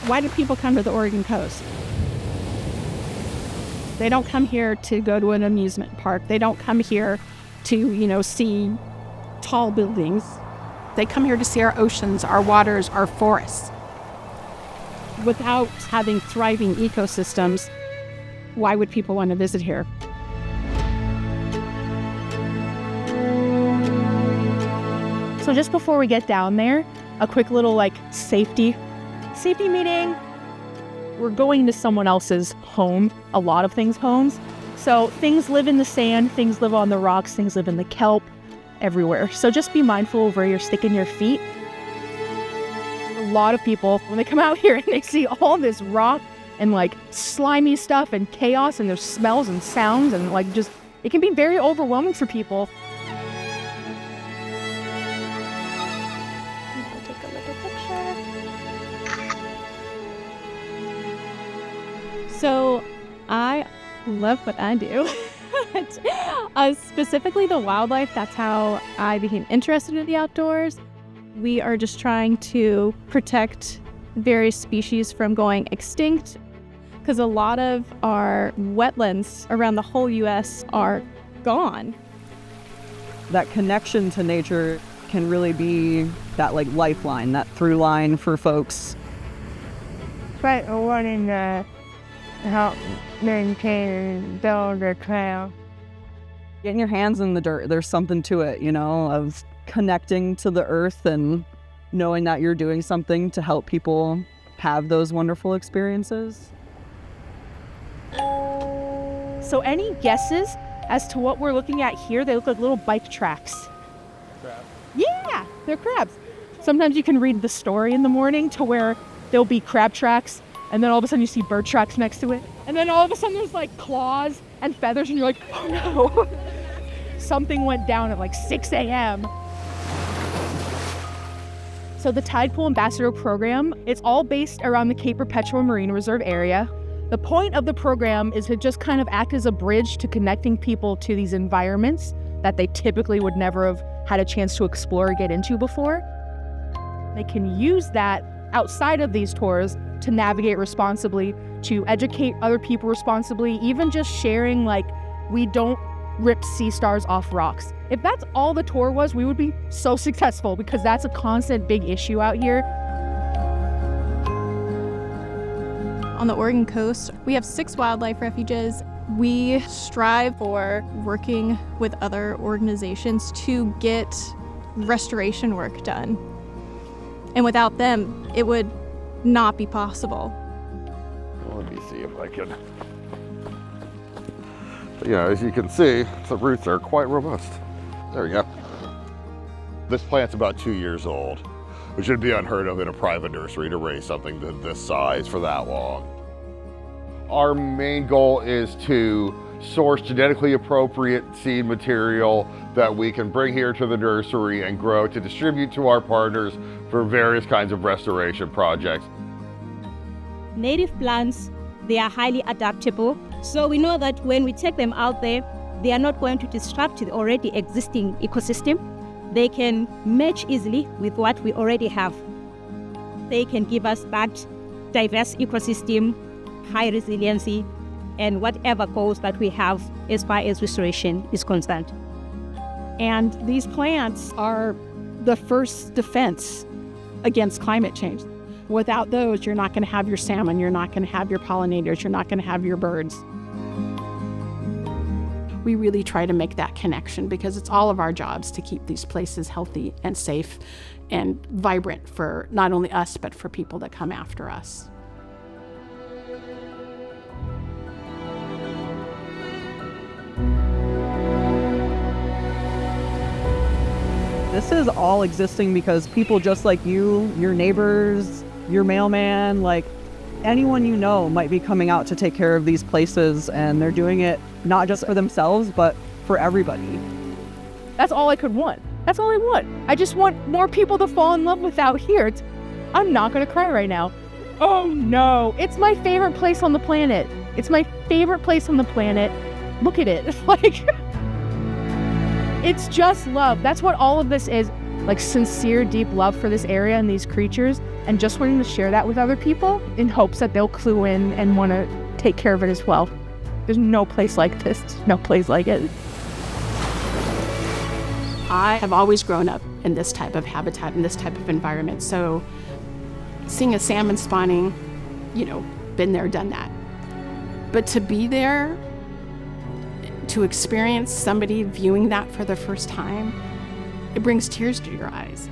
Why do people come to the Oregon coast? They don't come here to go to an amusement park. They don't come here to, see tall buildings. They come here to see our oceans, our waters, our forests. Without having thriving ecosystems, why would people want to visit here? So just before we get down there, a quick little safety meeting. We're going to someone else's home, a lot of things homes. So things live in the sand, things live on the rocks, things live in the kelp, everywhere. So just be mindful of where you're sticking your feet. A lot of people, when they come out here and they see all this rock and slimy stuff and chaos and there's smells and sounds and it can be very overwhelming for people. So I love what I do. Specifically the wildlife, that's how I became interested in the outdoors. We are just trying to protect various species from going extinct because a lot of our wetlands around the whole U.S. are gone. That connection to nature can really be that lifeline, that through line for folks. But wanting to help maintain and build a trail. Getting your hands in the dirt, there's something to it, of connecting to the earth and knowing that you're doing something to help people have those wonderful experiences. So any guesses as to what we're looking at here? They look like little bike tracks. Crabs? Yeah, they're crabs. Sometimes you can read the story in the morning to where there'll be crab tracks and then all of a sudden you see bird tracks next to it. And then all of a sudden there's claws and feathers and you're like, oh no. Something went down at 6 a.m. So the Tide Pool Ambassador Program, it's all based around the Cape Perpetual Marine Reserve area. The point of the program is to just kind of act as a bridge to connecting people to these environments that they typically would never have had a chance to explore or get into before. They can use that outside of these tours to navigate responsibly, to educate other people responsibly, even just sharing we don't rip sea stars off rocks. If that's all the tour was, we would be so successful because that's a constant big issue out here. On the Oregon coast, we have 6 wildlife refuges. We strive for working with other organizations to get restoration work done. And without them, it would not be possible. Well, let me see if I can. But, as you can see, the roots are quite robust. There we go. This plant's about 2 years old, which would be unheard of in a private nursery to raise something this size for that long. Our main goal is to source genetically appropriate seed material that we can bring here to the nursery and grow to distribute to our partners for various kinds of restoration projects. Native plants, they are highly adaptable. So we know that when we take them out there, they are not going to disrupt the already existing ecosystem. They can match easily with what we already have. They can give us that diverse ecosystem, high resiliency, and whatever goals that we have as far as restoration is concerned. And these plants are the first defense against climate change. Without those, you're not going to have your salmon, you're not going to have your pollinators, you're not going to have your birds. We really try to make that connection because it's all of our jobs to keep these places healthy and safe and vibrant for not only us, but for people that come after us. This is all existing because people just like you, your neighbors, your mailman, anyone you know might be coming out to take care of these places, and they're doing it not just for themselves, but for everybody. That's all I could want. That's all I want. I just want more people to fall in love with out here. I'm not gonna cry right now. Oh no, it's my favorite place on the planet. It's my favorite place on the planet. Look at it, it's just love. That's what all of this is. like sincere, deep love for this area and these creatures, and just wanting to share that with other people in hopes that they'll clue in and want to take care of it as well. There's no place like this, no place like it. I have always grown up in this type of habitat, in this type of environment. So seeing a salmon spawning, been there, done that. But to be there, to experience somebody viewing that for the first time, it brings tears to your eyes.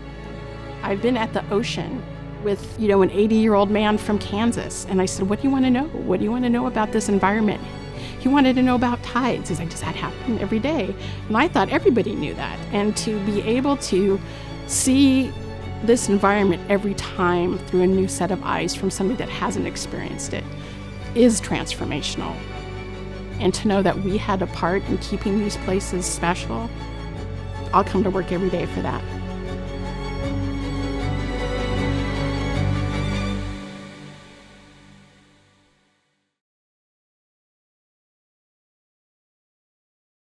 I've been at the ocean with, an 80-year-old man from Kansas. And I said, what do you want to know? What do you want to know about this environment? He wanted to know about tides. He's like, does that happen every day? And I thought everybody knew that. And to be able to see this environment every time through a new set of eyes from somebody that hasn't experienced it is transformational. And to know that we had a part in keeping these places special, I'll come to work every day for that.